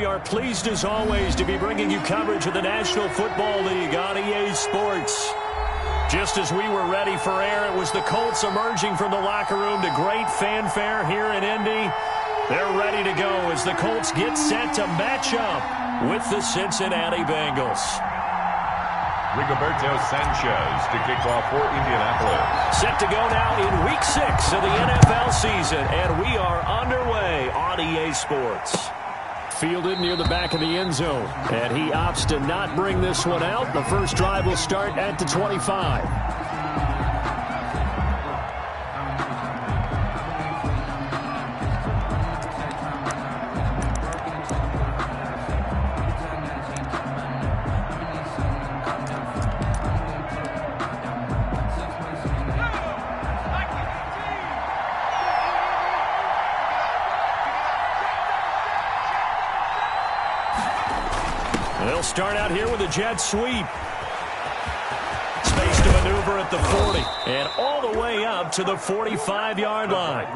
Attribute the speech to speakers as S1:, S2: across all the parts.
S1: are pleased as always to be bringing you coverage of the National Football League on EA Sports. Just as we were ready for air, it was the Colts emerging from the locker room to great fanfare here in Indy. They're ready to go as the Colts get set to match up with the Cincinnati Bengals.
S2: Rigoberto Sanchez to kick off for Indianapolis.
S1: Set to go now in Week 6 of the NFL season, and we are underway on EA Sports. Fielded near the back of the end zone, and he opts to not bring this one out. The first drive will start at the 25. They'll start out here with a jet sweep. Space to maneuver at the 40. And all the way up to the 45-yard line.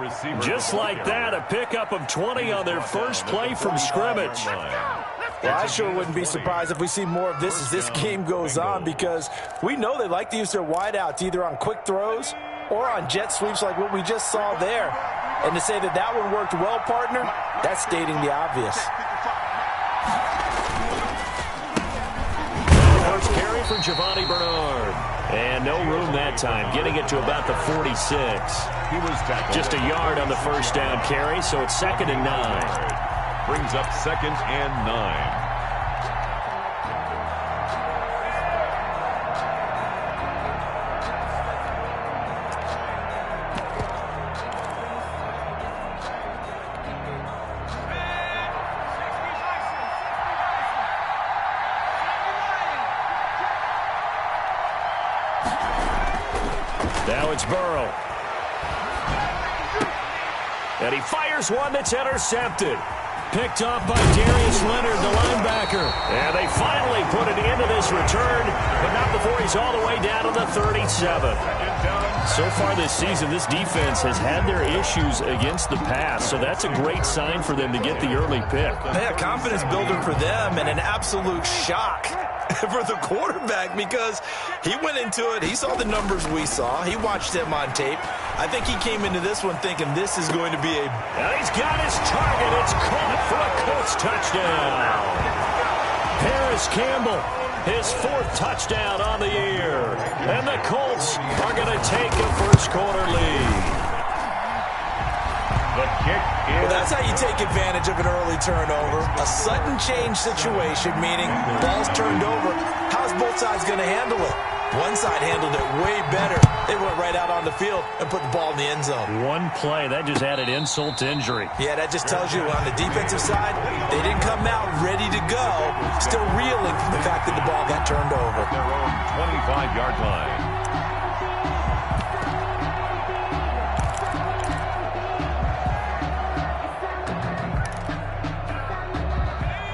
S1: Just like that, a pickup of 20 on their first play from scrimmage.
S3: Well, I sure wouldn't be surprised if we see more of this as this game goes on, because we know they like to use their wideouts either on quick throws or on jet sweeps like what we just saw there. And to say that that one worked well, partner, that's stating the obvious.
S1: Carry for Giovanni Bernard. And no room that time, getting it to about the 46.
S2: He was tackled.
S1: Just a yard on the first down carry, so it's 2nd and 9.
S2: Brings up 2nd and 9.
S1: Now it's Burrow. And he fires one that's intercepted. Picked off by Darius Leonard, the linebacker. And they finally put it into this return, but not before he's all the way down to the 37. So far this season, this defense has had their issues against the pass, so that's a great sign for them to get the early pick.
S3: Yeah, confidence builder for them and an absolute shock for the quarterback, because he went into it, he saw the numbers we saw, he watched them on tape. I think he came into this one thinking this is going to be a...
S1: And he's got his target. It's caught for a Colts touchdown. Paris Campbell, his 4th touchdown on the year. And the Colts are going to take a first-quarter lead.
S2: The kick is...
S3: Well, that's how you take advantage of an early turnover. A sudden change situation, meaning ball's turned over. How's both sides going to handle it? One side handled it way better. They went right out on the field and put the ball in the end zone.
S1: One play, that just added insult to injury.
S3: Yeah, that just tells you on the defensive side, they didn't come out ready to go, still reeling from the fact that the ball got turned over.
S2: Their own 25-yard line.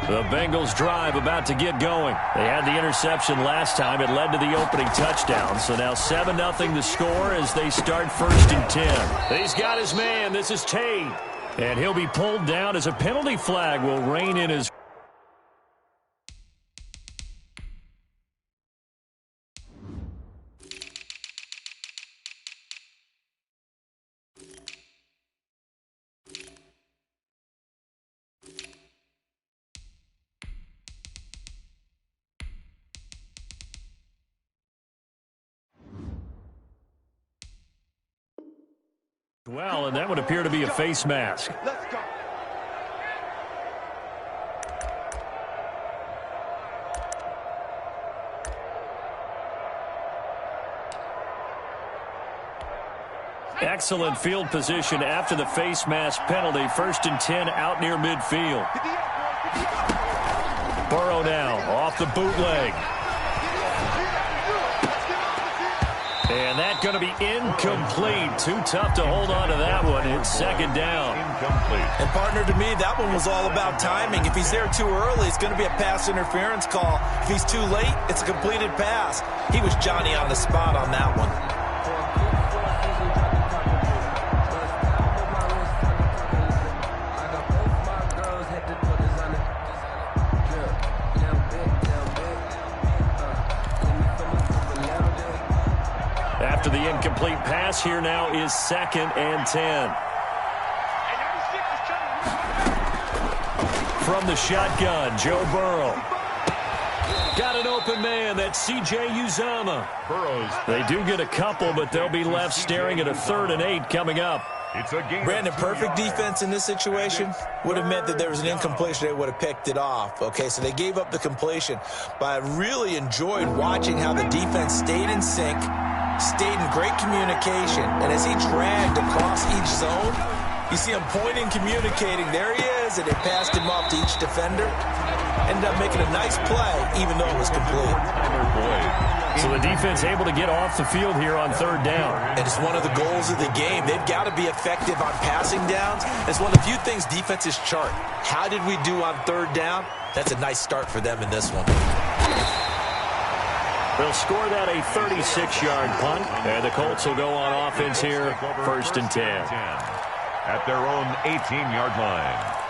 S1: The Bengals drive about to get going. They had the interception last time. It led to the opening touchdown. So now 7-0 the score as they start 1st and 10. He's got his man. This is Tate. And he'll be pulled down as a penalty flag will rein in his... Well, and that would appear to be a face mask.
S4: Let's go.
S1: Excellent field position after the face mask penalty. 1st and 10 out near midfield. Burrow now off the bootleg. And that's going to be incomplete. Too tough to hold on to that one. It's 2nd down.
S2: Incomplete.
S3: And, partner, to me, that one was all about timing. If he's there too early, it's going to be a pass interference call. If he's too late, it's a completed pass. He was Johnny on the spot on that one.
S1: after the incomplete pass. Here now is 2nd and 10. From the shotgun, Joe Burrow. Got an open man. That's C.J. Uzomah. They do get a couple, but they'll be left staring at a 3rd and 8 coming up.
S3: Brandon, perfect defense in this situation would have meant that there was an incompletion. They would have picked it off. Okay, so they gave up the completion. But I really enjoyed watching how the defense stayed in sync, stayed in great communication. And as he dragged across each zone, you see him pointing, communicating. There he is, and they passed him off to each defender. Ended up making a nice play, even though it was complete.
S1: So the defense able to get off the field here on 3rd down.
S3: And it's one of the goals of the game. They've got to be effective on passing downs. It's one of the few things defenses chart. How did we do on 3rd down? That's a nice start for them in this one.
S1: They'll score that a 36-yard punt. And the Colts will go on offense here, 1st and 10.
S2: At their own 18-yard line.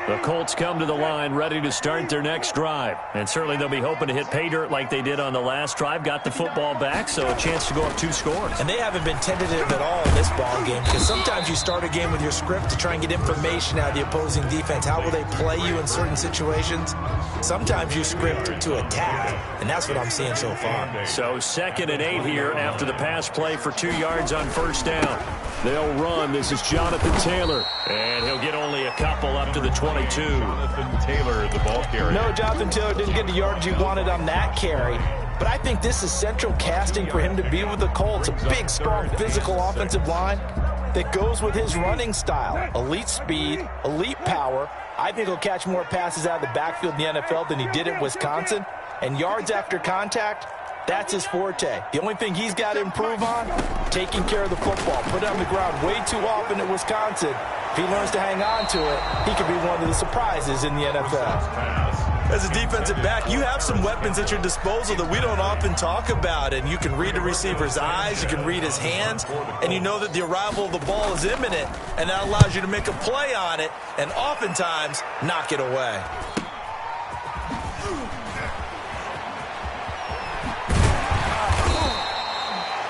S1: The Colts come to the line ready to start their next drive. And certainly they'll be hoping to hit pay dirt like they did on the last drive. Got the football back, so a chance to go up 2 scores.
S3: And they haven't been tentative at all in this ball game, because sometimes you start a game with your script to try and get information out of the opposing defense. How will they play you in certain situations? Sometimes you script to attack, and that's what I'm seeing so far.
S1: So 2nd and 8 here after the pass play for 2 yards on 1st down. They'll run. This is Jonathan Taylor. And he'll get only a couple up to the 22.
S2: Jonathan Taylor, the ball carrier.
S3: No, Jonathan Taylor didn't get the yards he wanted on that carry. But I think this is central casting for him to be with the Colts. A big, strong, physical offensive line that goes with his running style. Elite speed, elite power. I think he'll catch more passes out of the backfield in the NFL than he did at Wisconsin. And yards after contact, that's his forte. The only thing he's got to improve on, taking care of the football. Put it on the ground way too often at Wisconsin. If he learns to hang on to it, he could be one of the surprises in the NFL. As a defensive back, you have some weapons at your disposal that we don't often talk about. And you can read the receiver's eyes, you can read his hands, and you know that the arrival of the ball is imminent. And that allows you to make a play on it and oftentimes knock it away.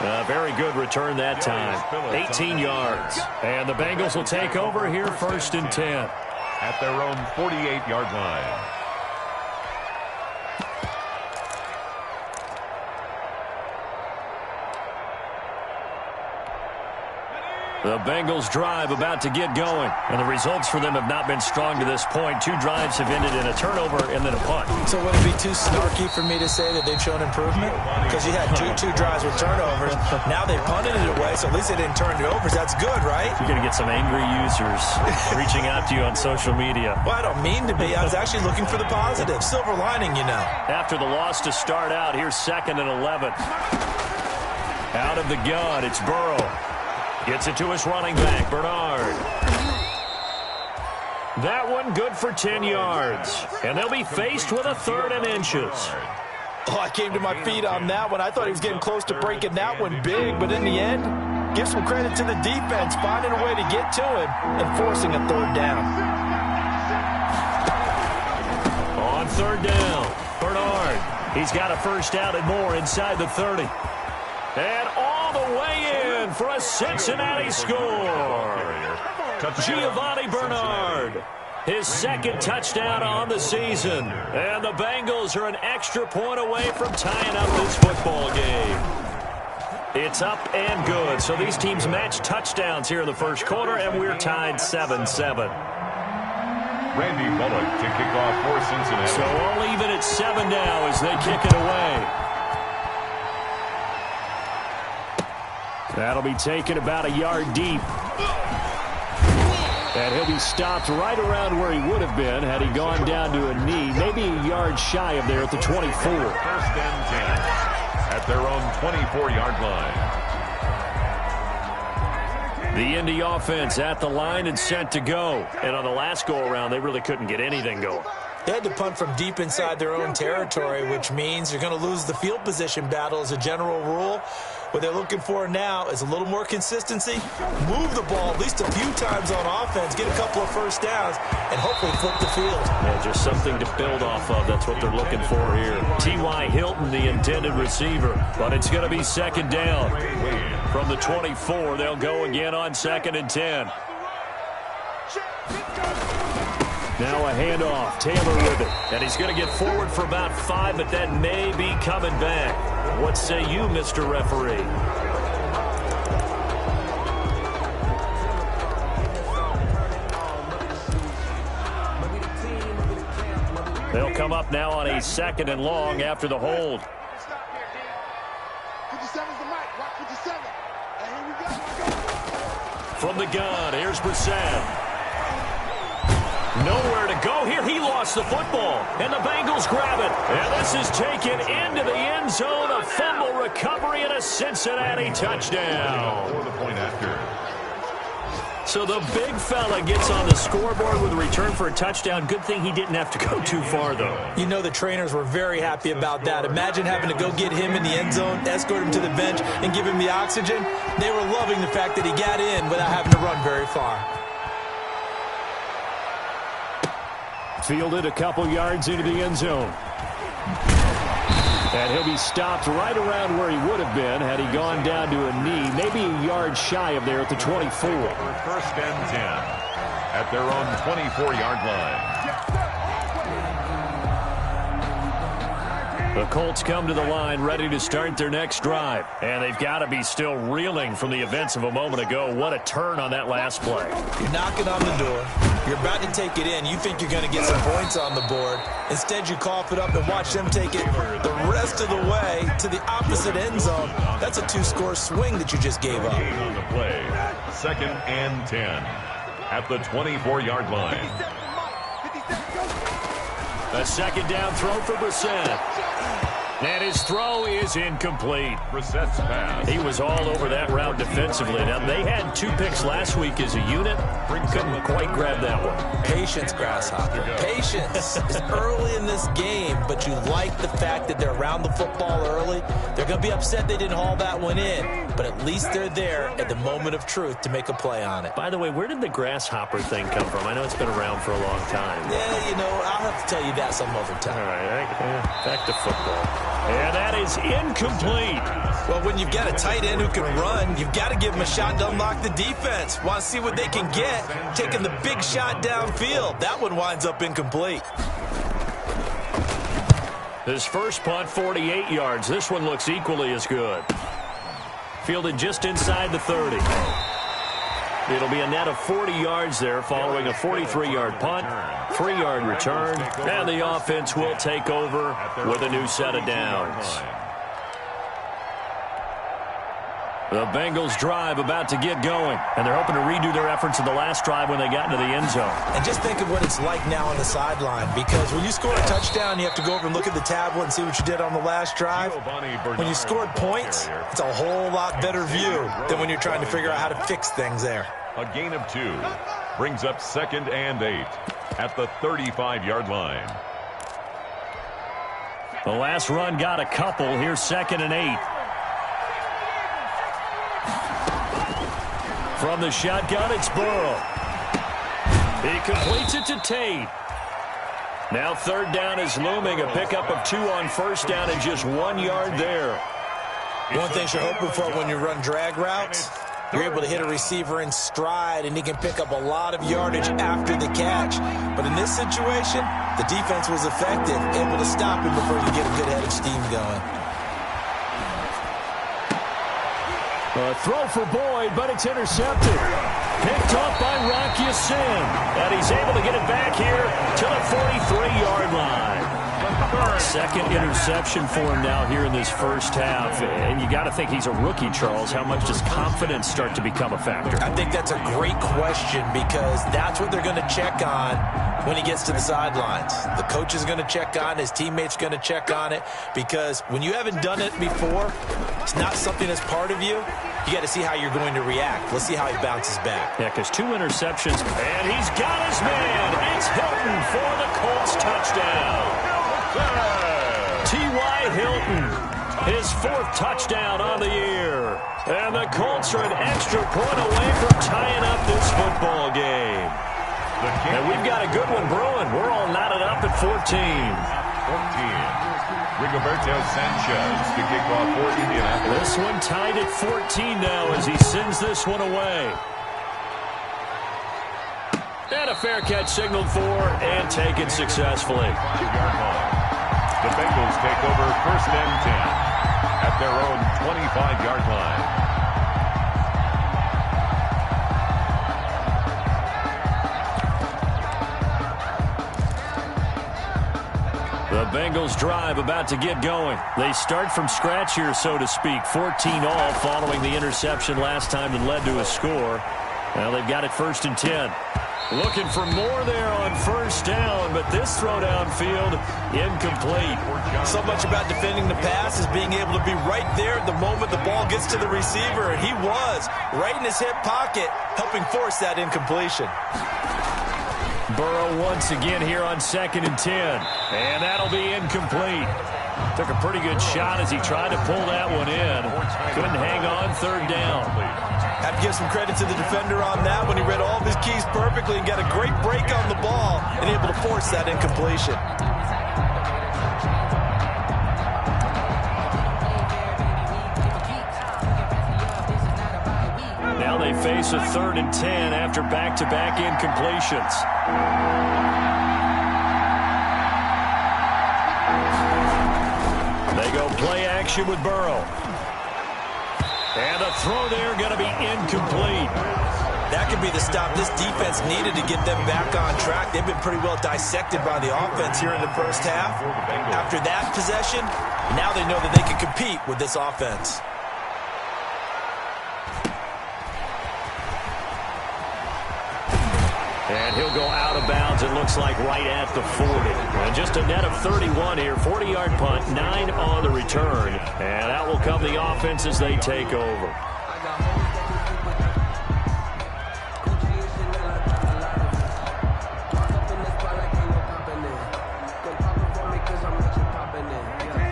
S1: A very good return that time. 18 yards. And the Bengals will take over here 1st and 10.
S2: At their own 48-yard line.
S1: The Bengals drive about to get going. And the results for them have not been strong to this point. 2 drives have ended in a turnover and then a punt.
S3: So would it be too snarky for me to say that they've shown improvement? Because you had two drives with turnovers. Now they punted it away, so at least they didn't turn it over. That's good, right?
S1: You're going to get some angry users reaching out to you on social media.
S3: Well, I don't mean to be. I was actually looking for the positive. Silver lining, you know.
S1: After the loss to start out, here's 2nd and 11. Out of the gun, it's Burrow. Gets it to his running back, Bernard. That one good for 10 yards. And they'll be faced with a 3rd and inches.
S3: Oh, I came to my feet on that one. I thought he was getting close to breaking that one big, but in the end, give some credit to the defense, finding a way to get to him and forcing a 3rd down.
S1: On 3rd down, Bernard. He's got a first down and more inside the 30. And all the way in for a Cincinnati score. Giovanni Bernard, his 2nd touchdown on the season. And the Bengals are an extra point away from tying up this football game. It's up and good. So these teams match touchdowns here in the 1st quarter, and we're tied 7-7.
S2: Randy Bullock to kick off for Cincinnati.
S1: So all even at 7 now as they kick it away. That'll be taken about a yard deep. And he'll be stopped right around where he would have been had he gone down to a knee, maybe a yard shy of there at the 24.
S2: 1st and 10 at their own 24-yard line.
S1: The Indy offense at the line and set to go. And on the last go-around, they really couldn't get anything going.
S3: They had to punt from deep inside their own territory, which means you're going to lose the field position battle as a general rule. What they're looking for now is a little more consistency, move the ball at least a few times on offense, get a couple of first downs, and hopefully flip the field.
S1: Yeah, just something to build off of. That's what they're looking for here. T.Y. Hilton, the intended receiver, but it's going to be second down. From the 24, they'll go again on 2nd and 10. Now a handoff. Taylor with it. And he's going to get forward for about 5, but that may be coming back. What say you, Mr. Referee? They'll come up now on a 2nd and long after the hold. From the gun, here's Brissett. Nowhere to go here. He lost the football, and the Bengals grab it. And this is taken into the end zone. A fumble recovery and a Cincinnati touchdown.
S2: For the point after.
S1: So the big fella gets on the scoreboard with a return for a touchdown. Good thing he didn't have to go too far, though.
S3: You know the trainers were very happy about that. Imagine having to go get him in the end zone, escort him to the bench, and give him the oxygen. They were loving the fact that he got in without having to run very far.
S1: Fielded a couple yards into the end zone. And he'll be stopped right around where he would have been had he gone down to a knee, maybe a yard shy of there at the 24.
S2: 1st and 10 at their own 24-yard line.
S1: The Colts come to the line ready to start their next drive. And they've got to be still reeling from the events of a moment ago. What a turn on that last play.
S3: You're knocking on the door. You're about to take it in. You think you're going to get some points on the board. Instead, you cough it up and watch them take it the rest of the way to the opposite end zone. That's a 2-score swing that you just gave up.
S2: On the play, 2nd and 10 at the 24-yard line.
S1: A 2nd down throw for Brissett. And his throw is incomplete.
S2: Brissett's pass.
S1: He was all over that route defensively. Now, they had 2 picks last week as a unit. Couldn't quite grab that one.
S3: Patience, Grasshopper. Patience is early in this game, but you like the fact that they're around the football early. They're going to be upset they didn't haul that one in, but at least they're there at the moment of truth to make a play on it.
S1: By the way, where did the grasshopper thing come from? I know it's been around for a long time.
S3: Yeah, you know, I'll have to tell you that some other time.
S1: All right, back to football. And that is incomplete.
S3: Well, when you've got a tight end who can run, you've got to give him a shot to unlock the defense. Want to see what they can get, taking the big shot downfield. That one winds up incomplete.
S1: His first punt, 48 yards. This one looks equally as good. Fielded just inside the 30. It'll be a net of 40 yards there following a 43-yard punt, 3-yard return, and the offense will take over with a new set of downs. The Bengals drive about to get going, and they're hoping to redo their efforts in the last drive when they got into the end zone.
S3: And just think of what it's like now on the sideline, because when you score a touchdown, you have to go over and look at the tablet and see what you did on the last drive. When you scored points, it's a whole lot better view than when you're trying to figure out how to fix things there.
S2: A gain of 2 brings up 2nd and 8 at the 35-yard line.
S1: The last run got a couple. Here's 2nd and 8. From the shotgun, it's Burrow. He completes it to Tate. Now 3rd down is looming. A pickup of 2 on 1st down and just 1 yard there.
S3: One thing you're hoping for when you run drag routes, you're able to hit a receiver in stride, and he can pick up a lot of yardage after the catch. But in this situation, the defense was effective, able to stop him before you get a good head of steam going.
S1: A throw for Boyd, but it's intercepted. Picked off by Rocky Sin. And he's able to get it back here to the 43-yard line. 2nd interception for him now here in this first half. And you got to think he's a rookie, Charles. How much does confidence start to become a factor?
S3: I think that's a great question, because that's what they're going to check on when he gets to the sidelines. The coach is going to check on, his teammates going to check on it, because when you haven't done it before, it's not something that's part of you. You got to see how you're going to react. Let's see how he bounces back.
S1: Yeah, because 2 interceptions, and he's got his man. It's Hilton for the Colts touchdown. T.Y. Hilton, his 4th touchdown on the year. And the Colts are an extra point away from tying up this football game. And we've got a good one brewing. We're all knotted up at 14.
S2: 14. Rigoberto Sanchez to kick off for Indianapolis.
S1: This one tied at 14 now as he sends this one away. And a fair catch signaled for and taken successfully.
S2: 5-yard line. The Bengals take over 1st and 10 at their own 25-yard line.
S1: The Bengals drive about to get going. They start from scratch here, so to speak. 14 all following the interception last time that led to a score. Well, they've got it 1st and 10. Looking for more there on 1st down, but this throw downfield incomplete.
S3: So much about defending the pass is being able to be right there at the moment the ball gets to the receiver, and he was right in his hip pocket, helping force that incompletion.
S1: Burrow once again here on 2nd and 10, and that'll be incomplete. Took a pretty good shot as he tried to pull that one in. Couldn't hang on 3rd down.
S3: Have to give some credit to the defender on that when he read all of his keys perfectly and got a great break on the ball and able to force that incompletion.
S1: Now they face a 3rd and 10 after back-to-back incompletions. They go play action with Burrow. And a throw there going to be incomplete.
S3: That could be the stop this defense needed to get them back on track. They've been pretty well dissected by the offense here in the 1st half. After that possession, now they know that they can compete with this offense.
S1: And he'll go out of bounds, it looks like, right at the 40. And just a net of 31 here, 40-yard punt, 9 on the return. And out will come the offense as they take over.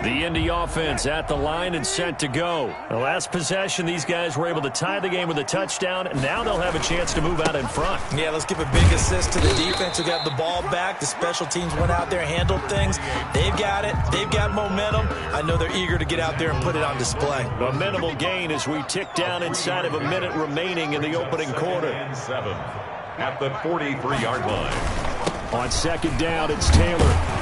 S1: The Indy offense at the line and set to go. The last possession, these guys were able to tie the game with a touchdown, and now they'll have a chance to move out in front.
S3: Yeah, let's give a big assist to the defense who got the ball back. The special teams went out there, handled things. They've got it. They've got momentum. I know they're eager to get out there and put it on display.
S1: A minimal gain as we tick down inside of a minute remaining in the opening quarter.
S2: 7 at the 43-yard line.
S1: On 2nd down, it's Taylor.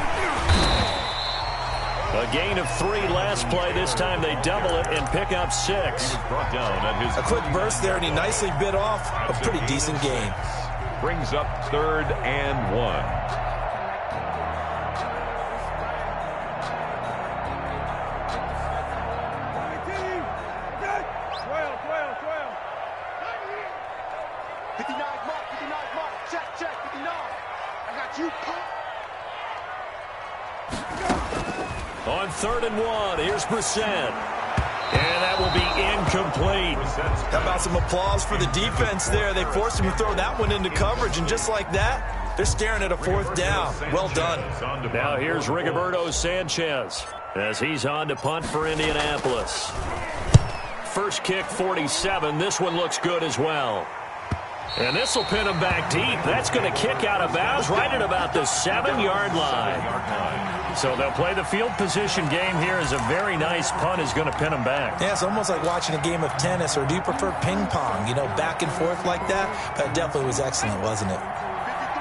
S1: A gain of 3 last play. This time they double it and pick up 6.
S2: Brought down at his
S3: a quick burst there, and he nicely bit off a pretty decent gain.
S2: Brings up 3rd and 1.
S1: On 3rd and 1, here's Brissett. And that will be incomplete.
S3: How about some applause for the defense there? They forced him to throw that one into coverage, and just like that, they're staring at a 4th down. Well done.
S1: Now here's Rigoberto Sanchez as he's on to punt for Indianapolis. First kick, 47. This one looks good as well. And this will pin him back deep. That's going to kick out of bounds right at about the 7-yard line. So they'll play the field position game here as a very nice punt is going to pin him back.
S3: Yeah, it's almost like watching a game of tennis, or do you prefer ping pong? You know, back and forth like that? That definitely was excellent, wasn't it?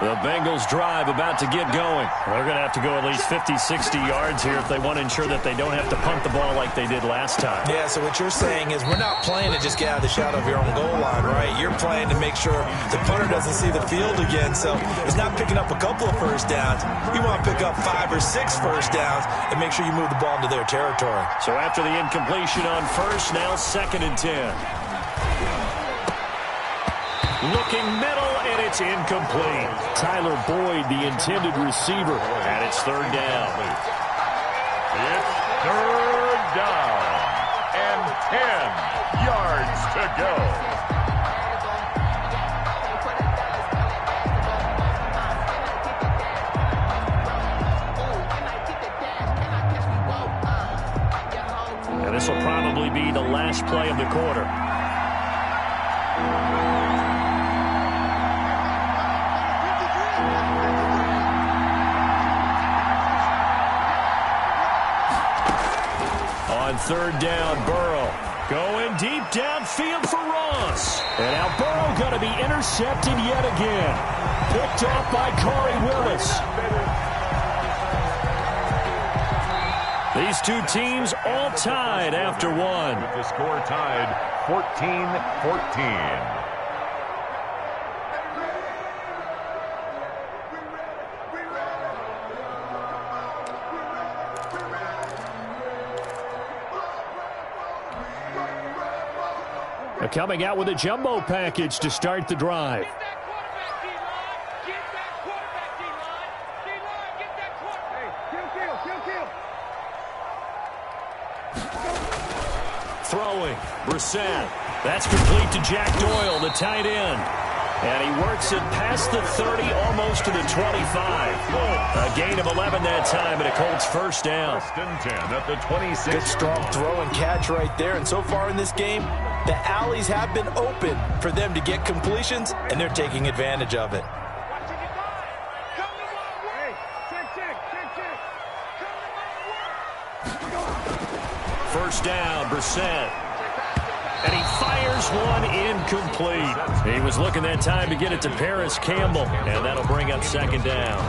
S1: The Bengals drive about to get going. They're going to have to go at least 50, 60 yards here if they want to ensure that they don't have to punt the ball like they did last time.
S3: Yeah, so what you're saying is we're not playing to just get out of the shadow of your own goal line, right? You're playing to make sure the punter doesn't see the field again. So it's not picking up a couple of 1st downs. You want to pick up 5 or 6 1st downs and make sure you move the ball into their territory.
S1: So after the incompletion on 1st, now 2nd and 10. Looking middle, and it's incomplete. Tyler Boyd, the intended receiver, and it's 3rd down.
S2: It's 3rd down and 10 yards to go.
S1: And this will probably be the last last play of the quarter. On third down, Burrow going deep downfield for Ross. And now Burrow going to be intercepted yet again. Picked off by Corey Willis. These two teams all tied after one.
S2: With the score tied 14-14.
S1: Coming out with a jumbo package to start the drive. Throwing, Brissett. That's complete to Jack Doyle, the tight end. And he works it past the 30, almost to the 25. A gain of 11 that time, and a Colts first down.
S2: First and 10 at the 26.
S3: Good strong throw and catch right there. And so far in this game, the alleys have been open for them to get completions, and they're taking advantage of it.
S1: First down, Brissett. And he fires one incomplete. He was looking that time to get it to Paris Campbell, and that'll bring up second down.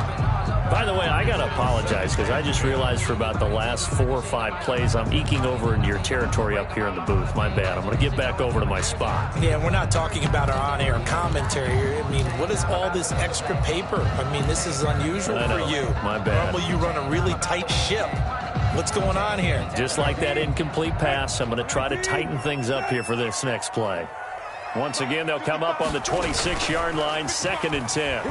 S1: By the way, I got to apologize because I just realized for about the last 4 or 5 plays, I'm eking over into your territory up here in the booth. My bad. I'm going to get back over to my spot.
S3: Yeah, we're not talking about our on-air commentary here. I mean, what is all this extra paper? I mean, this is unusual for you.
S1: My bad.
S3: Normally you run a really tight ship. What's going on here?
S1: Just like that incomplete pass, I'm going to try to tighten things up here for this next play. Once again, they'll come up on the 26-yard line, 2nd and 10.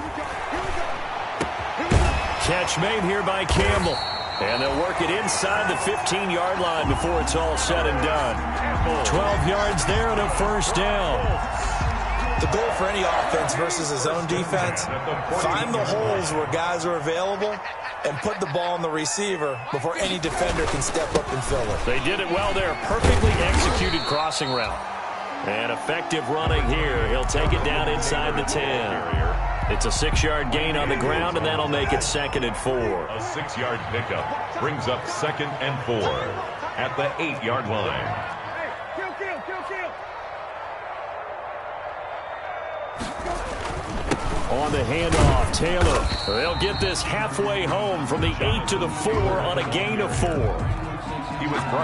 S1: Catch made here by Campbell. And they'll work it inside the 15-yard line before it's all said and done. 12 yards there and a first down.
S3: The goal for any offense versus his own defense, find the holes where guys are available and put the ball on the receiver before any defender can step up and fill it.
S1: They did it well there. Perfectly executed crossing route. And effective running here. He'll take it down inside the 10. It's a 6-yard gain on the ground, and that'll make it 2nd and 4.
S2: A 6-yard pickup brings up 2nd and 4 at the 8-yard line.
S1: On the handoff, Taylor. They'll get this halfway home from the 8 to the 4 on a gain of 4.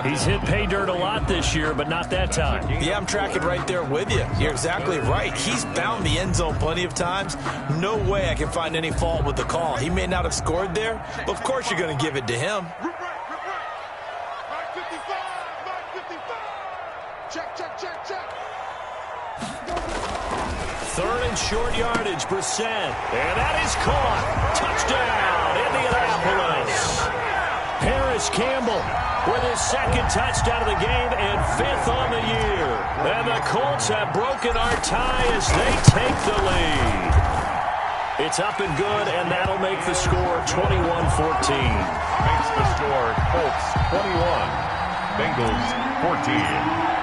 S1: He's hit pay dirt a lot this year, but not that time.
S3: Yeah, I'm tracking right there with you. You're exactly right. He's found the end zone plenty of times. No way I can find any fault with the call. He may not have scored there, but of course you're going to give it to him.
S1: Third and short yardage, Brissett. And that is caught. Touchdown, Indianapolis. Paris Campbell with his 2nd touchdown of the game and 5th on the year. And the Colts have broken our tie as they take the lead. It's up and good, and that'll make the score 21-14.
S2: Makes the score Colts 21, Bengals 14.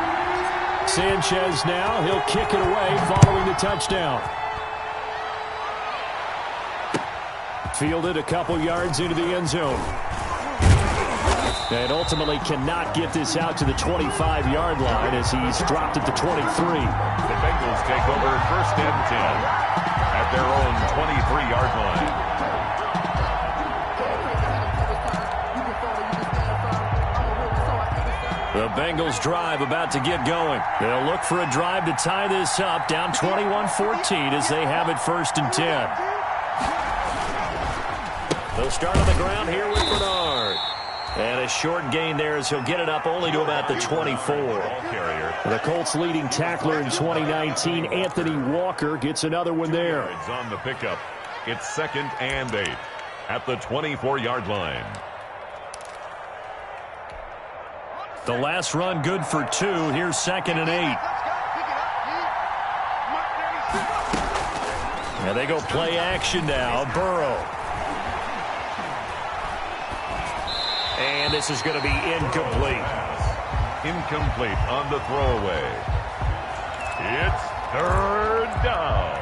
S1: Sanchez now, he'll kick it away following the touchdown. Fielded a couple yards into the end zone. And ultimately cannot get this out to the 25-yard line as he's dropped at the 23.
S2: The Bengals take over 1st and 10 at their own 23-yard line.
S1: The Bengals drive about to get going. They'll look for a drive to tie this up, down 21-14 as they have it 1st and 10. They'll start on the ground here with Bernard. And a short gain there as he'll get it up only to about the 24. The Colts leading tackler in 2019, Anthony Walker, gets another one there.
S2: It's on the pickup. It's 2nd and 8 at the 24-yard line.
S1: The last run good for 2. Here's 2nd and 8. And they go play action now. Burrow. And this is going to be incomplete.
S2: incomplete on the throwaway. It's third down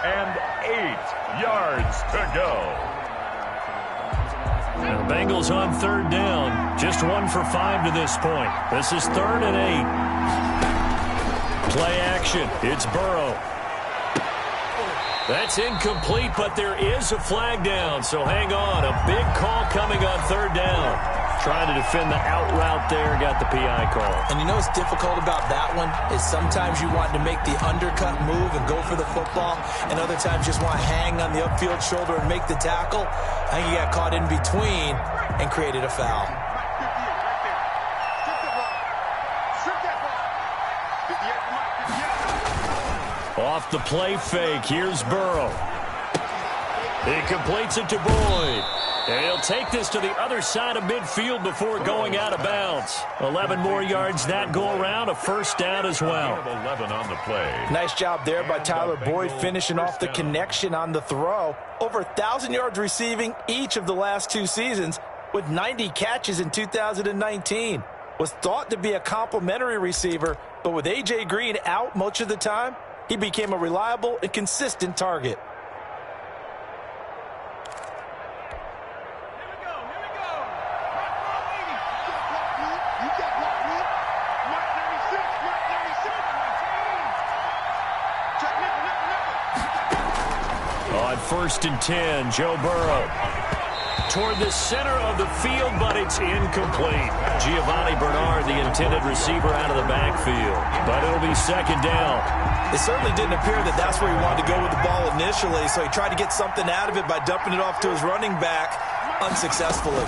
S2: and 8 yards to go.
S1: And the Bengals on third down. Just 1 for 5 to this point. This is 3rd and 8. Play action. It's Burrow. That's incomplete, but there is a flag down, so hang on. A big call coming on third down. Trying to defend the out route there, got the PI call.
S3: And you know what's difficult about that one is sometimes you want to make the undercut move and go for the football, and other times just want to hang on the upfield shoulder and make the tackle. I think he got caught in between and created a foul.
S1: Off the play fake, here's Burrow. He completes it to Boyd. And he'll take this to the other side of midfield before going out of bounds. 11 more yards that go around, a first down as well.
S2: 11 on the play.
S3: Nice job there by Tyler Boyd finishing off the connection on the throw. Over 1,000 yards receiving each of the last 2 seasons with 90 catches in 2019. Was thought to be a complimentary receiver, but with A.J. Green out much of the time, he became a reliable and consistent target.
S1: On 1st and 10, Joe Burrow. Toward the center of the field, but it's incomplete. Giovanni Bernard, the intended receiver, out of the backfield. But it'll be 2nd down.
S3: It certainly didn't appear that that's where he wanted to go with the ball initially, so he tried to get something out of it by dumping it off to his running back unsuccessfully.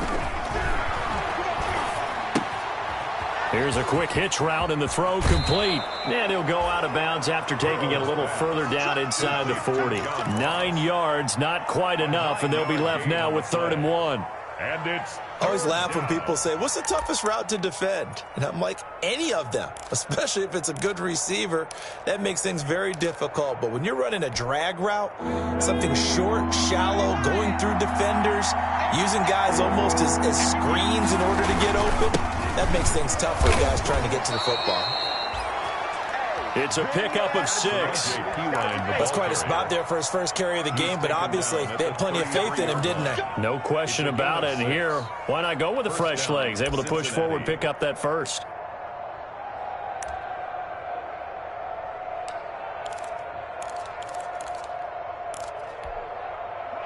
S1: Here's a quick hitch route, and the throw complete. And he'll go out of bounds after taking it a little further down inside the 40. 9 yards, not quite enough, and they'll be left now with 3rd and 1.
S2: And it's...
S3: I always laugh when people say, what's the toughest route to defend? And I'm like, any of them, especially if it's a good receiver. That makes things very difficult. But when you're running a drag route, something short, shallow, going through defenders, using guys almost as screens in order to get open, that makes things tough for guys trying to get to the football.
S1: It's a pickup of 6.
S3: That's quite a spot there for his first carry of the game, but obviously they had plenty of faith in him, didn't they?
S1: No question about it. And here, why not go with the fresh legs? Able to push forward, pick up that first.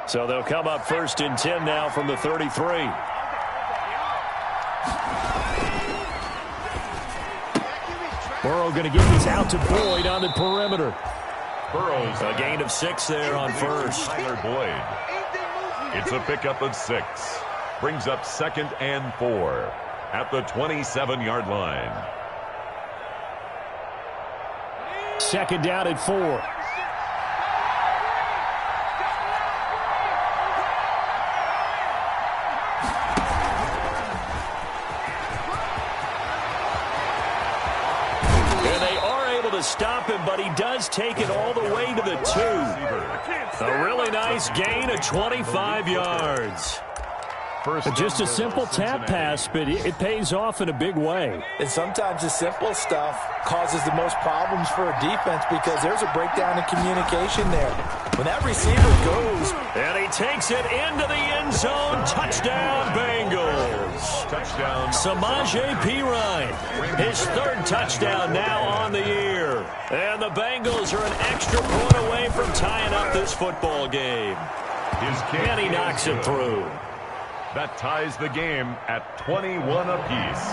S1: So they'll come up 1st and 10 now from the 33. Burrow going to give this out to Boyd on the perimeter.
S2: Burrow's
S1: a gain of 6 there on 1st.
S2: Tyler Boyd. It's a pickup of 6. Brings up 2nd and 4 at the 27-yard line.
S1: 2nd down at 4. Stop him, but he does take it all the way to the 2. A really nice gain of 25 yards. Just a simple tap pass, but it pays off in a big way.
S3: And sometimes the simple stuff causes the most problems for a defense because there's a breakdown in communication there. When that receiver goes,
S1: and he takes it into the end zone. Touchdown, Bengals.
S2: Touchdown.
S1: Samaje Perine, his 3rd touchdown now on the year. And the Bengals are an extra point away from tying up this football game. And he knocks it through.
S2: That ties the game at 21 apiece.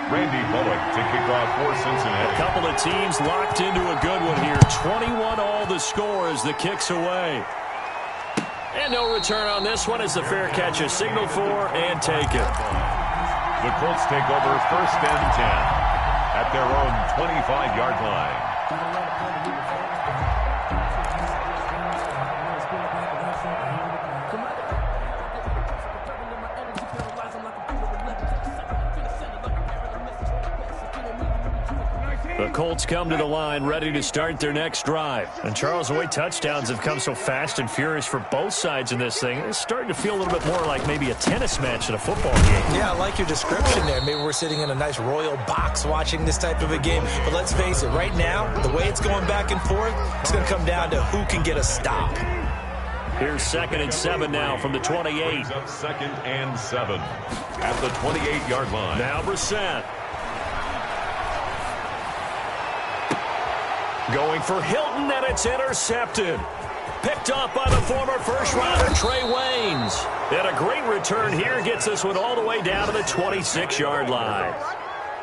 S2: Randy Bullock to kick off for Cincinnati.
S1: A couple of teams locked into a good one here. 21 all the score as the kick's away. And no return on this one as the fair catch is signaled for and taken.
S2: The Colts take over 1st and 10 at their own 25-yard line. The
S1: Colts come to the line, ready to start their next drive. And, Charles, the way touchdowns have come so fast and furious for both sides in this thing, it's starting to feel a little bit more like maybe a tennis match in a football game. Yeah, I like your description there. Maybe we're sitting in a nice royal box watching this type of a game. But let's face it, right now, the way it's going back and forth, it's going to come down to who can get a stop. Here's 2nd and 7 now from the 28.
S2: 2nd and 7 at the 28-yard line.
S1: Now Brissett. Going for Hilton, and it's intercepted. Picked off by the former first-rounder Trey Waynes. And a great return here gets this one all the way down to the 26-yard line.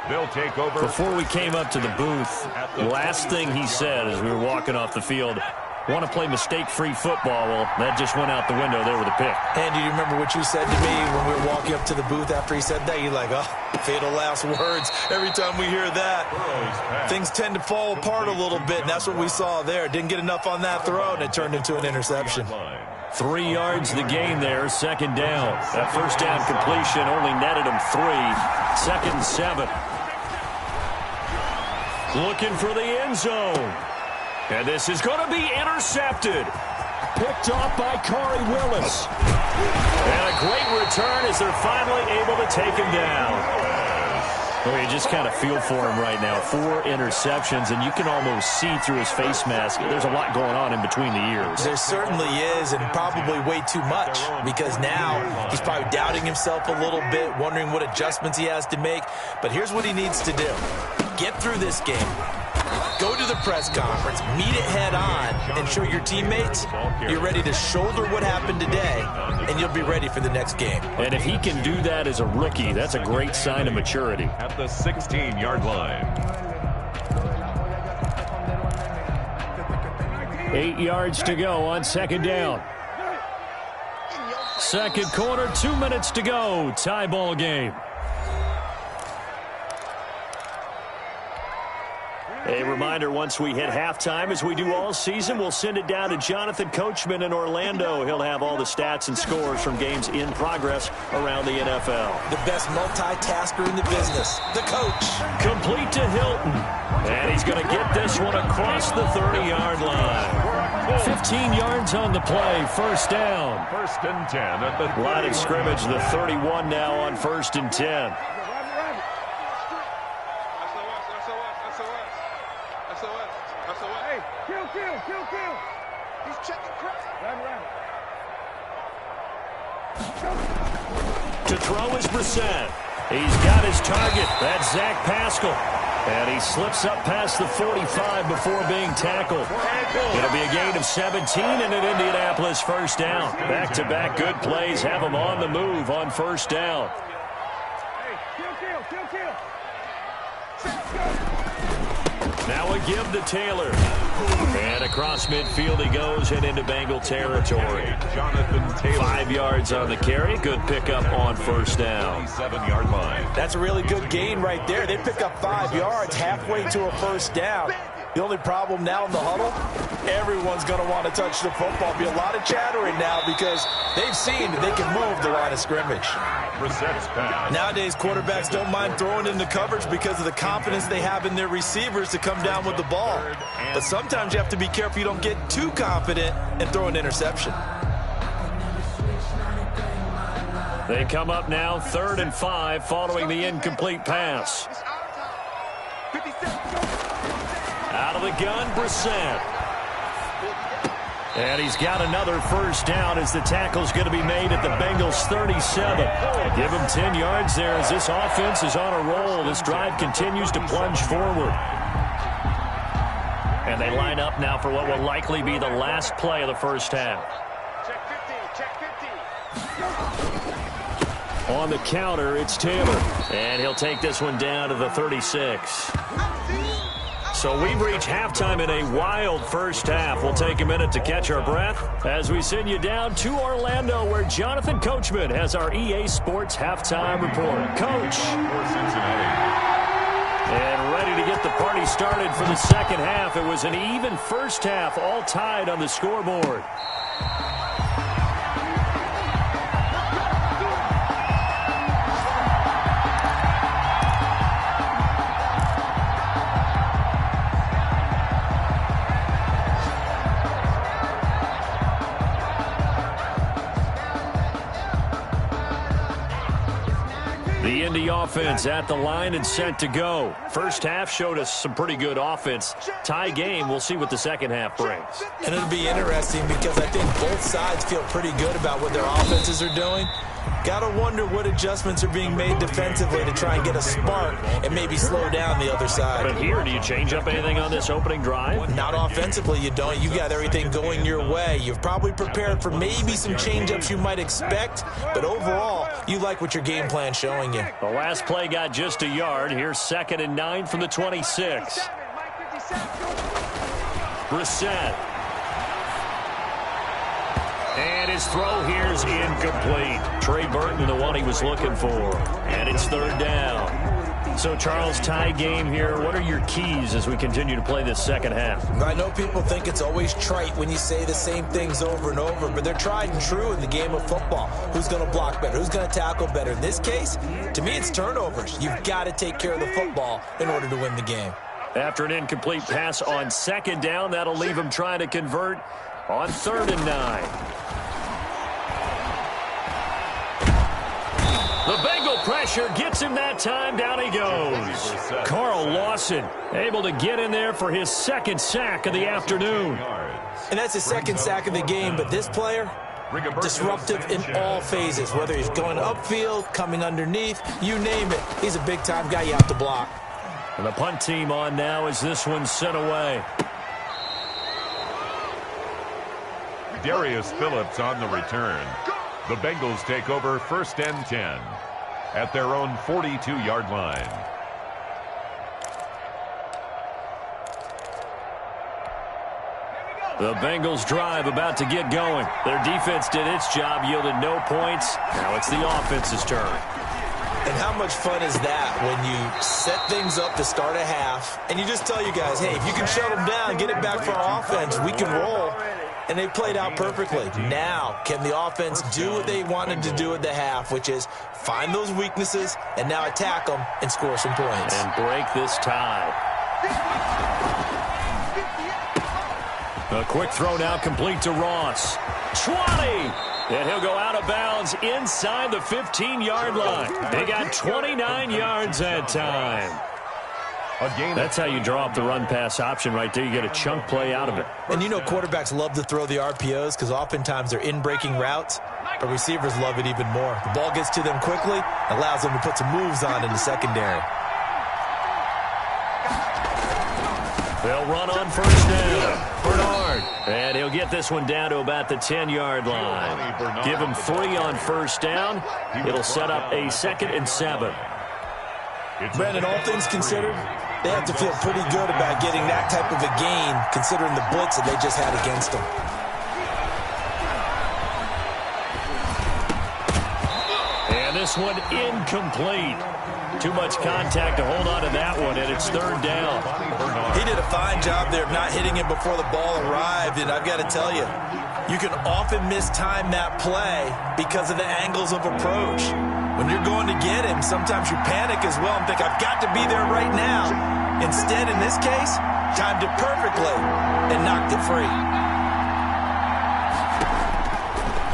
S2: They'll take over.
S1: Before we came up to the booth, the last thing he said as we were walking off the field, want to play mistake-free football. Well, that just went out the window there with a pick.
S3: And do you remember what you said to me when we were walking up to the booth after he said that? You're like, oh, fatal last words. Every time we hear that, things tend to fall apart a little bit, and that's what we saw there. Didn't get enough on that throw, and it turned into an interception.
S1: 3 yards the gain there, 2nd down. That first down completion only netted him 3. 2nd and 7. Looking for the end zone. And this is going to be intercepted. Picked off by Corey Willis. And a great return as they're finally able to take him down. Well, you just kind of feel for him right now. 4 interceptions, and you can almost see through his face mask. There's a lot going on in between the ears.
S3: There certainly is, and probably way too much, because now he's probably doubting himself a little bit, wondering what adjustments he has to make. But here's what he needs to do. Get through this game. Go to the press conference, meet it head on, and show your teammates you're ready to shoulder what happened today, and you'll be ready for the next game.
S1: And if he can do that as a rookie, that's a great sign of maturity.
S2: At the 16-yard line.
S1: 8 yards to go on 2nd down. 2nd quarter, 2 minutes to go. Tie ball game. A reminder, once we hit halftime, as we do all season, we'll send it down to Jonathan Coachman in Orlando. He'll have all the stats and scores from games in progress around the NFL.
S3: The best multitasker in the business, the coach.
S1: Complete to Hilton. And he's going to get this one across the 30-yard line. 15 yards on the play, 1st down.
S2: 1st and 10 at the
S1: line of scrimmage, the 31 now on 1st and 10. To throw is Brissett. He's got his target. That's Zach Pascal. And he slips up past the 45 before being tackled. It'll be a gain of 17 and an Indianapolis 1st down. Back-to-back good plays have him on the move on 1st down. Now a give to Taylor. And across midfield he goes and into Bengal territory.
S2: Jonathan Taylor.
S1: 5 yards on the carry. Good pickup on 1st down.
S2: 7-yard line.
S3: That's a really good gain right there. They pick up 5 yards halfway to a 1st down. The only problem now in the huddle, everyone's going to want to touch the football. Be a lot of chattering now because they've seen that they can move the line of scrimmage. Nowadays, quarterbacks don't mind throwing into coverage because of the confidence they have in their receivers to come down with the ball. But sometimes you have to be careful you don't get too confident and throw an interception.
S1: They come up now 3rd and 5 following the incomplete pass. Out of the gun, Brissett. And he's got another 1st down as the tackle's going to be made at the Bengals 37. Give him 10 yards there as this offense is on a roll. This drive continues to plunge forward. And they line up now for what will likely be the last play of the 1st half. On the counter, it's Taylor. And he'll take this one down to the 36. So we've reached halftime in a wild 1st half. We'll take a minute to catch our breath as we send you down to Orlando, where Jonathan Coachman has our EA Sports halftime report. Coach. And ready to get the party started for the 2nd half. It was an even 1st half, all tied on the scoreboard. The Indy offense at the line and set to go. First half showed us some pretty good offense. Tie game, we'll see what the second half brings.
S3: And it'll be interesting because I think both sides feel pretty good about what their offenses are doing. Got to wonder what adjustments are being made defensively to try and get a spark and maybe slow down the other side.
S1: But here, do you change up anything on this opening drive?
S3: Not offensively, you don't. You got everything going your way. You've probably prepared for maybe some change-ups you might expect, but overall, you like what your game plan's showing you.
S1: The last play got just a yard. Here's 2nd and 9 from the 26. Brissett. And his throw here is incomplete. Trey Burton, the one he was looking for. And it's 3rd down. So, Charles, tie game here. What are your keys as we continue to play this second half?
S3: I know people think it's always trite when you say the same things over and over, but they're tried and true in the game of football. Who's going to block better? Who's going to tackle better? In this case, to me, it's turnovers. You've got to take care of the football in order to win the game. After an incomplete pass on 2nd down, that'll leave him trying to convert on 3rd and 9. The Bengal pressure gets him that time. Down he goes. Carl Lawson able to get in there for his 2nd sack of the afternoon. And that's his 2nd sack of the game, but this player, disruptive in all phases, whether he's going upfield, coming underneath, you name it. He's a big-time guy you have to block.
S1: And the punt team on now as this one's sent away.
S2: Darius Phillips on the return. The Bengals take over 1st and 10 at their own 42-yard line.
S1: The Bengals drive about to get going. Their defense did its job, yielded no points. Now it's the offense's turn.
S3: And how much fun is that when you set things up to start a half and you just tell you guys, hey, if you can shut them down, get it back for our offense, we can roll. And they played out perfectly. Now, can the offense do what they wanted to do at the half, which is find those weaknesses and now attack them and score some points.
S1: And break this tie. A quick throw now complete to Ross. 20! And he'll go out of bounds inside the 15-yard line. They got 29 yards that time. That's how you draw up the run-pass option right there. You get a chunk play out of it.
S3: And you know quarterbacks love to throw the RPOs because oftentimes they're in-breaking routes, but receivers love it even more. The ball gets to them quickly, allows them to put some moves on in the secondary.
S1: They'll run on 1st down. Bernard. And he'll get this one down to about the 10-yard line. Give him 3 on 1st down. It'll set up a 2nd and 7.
S3: Brandon, all things considered, they have to feel pretty good about getting that type of a gain, considering the blitz that they just had against them.
S1: And this one incomplete. Too much contact to hold on to that one, and it's 3rd down.
S3: He did a fine job there of not hitting it before the ball arrived, and I've got to tell you, you can often mistime that play because of the angles of approach. When you're going to get him, sometimes you panic as well and think, I've got to be there right now. Instead, in this case, timed it perfectly and knocked it free.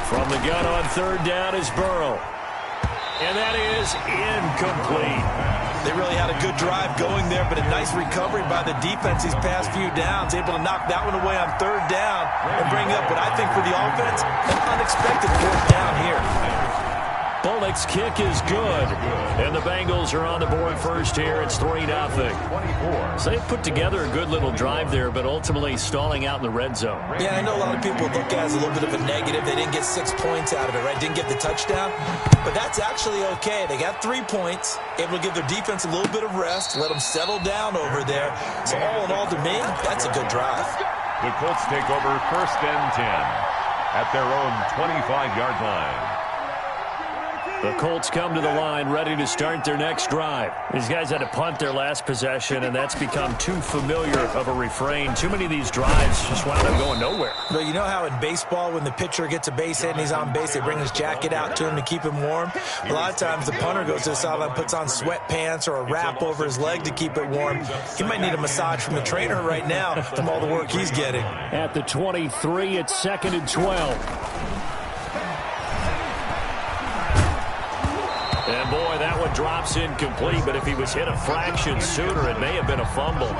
S1: From the gun on 3rd down is Burrow. And that is incomplete.
S3: They really had a good drive going there, but a nice recovery by the defense these past few downs. Able to knock that one away on 3rd down and bring up what I think for the offense, an unexpected 4th down here.
S1: Bullock's kick is good. And the Bengals are on the board first here. It's 3-0. So they've put together a good little drive there, but ultimately stalling out in the red zone.
S3: Yeah, I know a lot of people look at it as a little bit of a negative. They didn't get 6 points out of it, right? Didn't get the touchdown. But that's actually okay. They got 3 points, able to give their defense a little bit of rest, let them settle down over there. So all in all, to me, that's a good drive.
S2: The Colts take over 1st and 10 at their own 25-yard line.
S1: The Colts come to the line ready to start their next drive. These guys had to punt their last possession, and that's become too familiar of a refrain. Too many of these drives just wound up going nowhere.
S3: Well, you know how in baseball when the pitcher gets a base hit and he's on base, they bring his jacket out to him to keep him warm? A lot of times the punter goes to the sideline, puts on sweatpants or a wrap over his leg to keep it warm. He might need a massage from the trainer right now from all the work he's getting.
S1: At the 23, it's 2nd and 12. And boy, that one drop's incomplete, but if he was hit a fraction sooner, it may have been a fumble.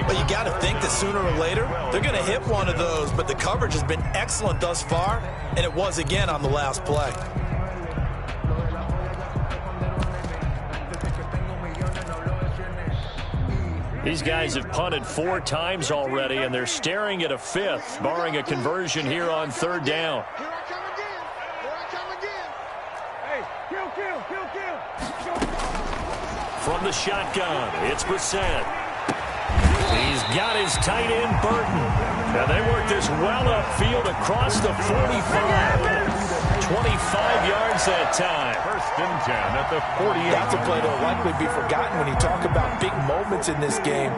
S3: But you got to think that sooner or later, they're going to hit one of those, but the coverage has been excellent thus far, and it was again on the last play.
S1: These guys have punted 4 times already, and they're staring at a 5th, barring a conversion here on 3rd down.
S4: Here I come again. Here I come again. Hey, kill.
S1: From the shotgun, it's Brissett. He's got his tight end, Burton. Now they work this well upfield across the 45. 25 yards that time.
S2: 1st and 10 at the 48.
S3: That's a play that will likely be forgotten when you talk about big moments in this game.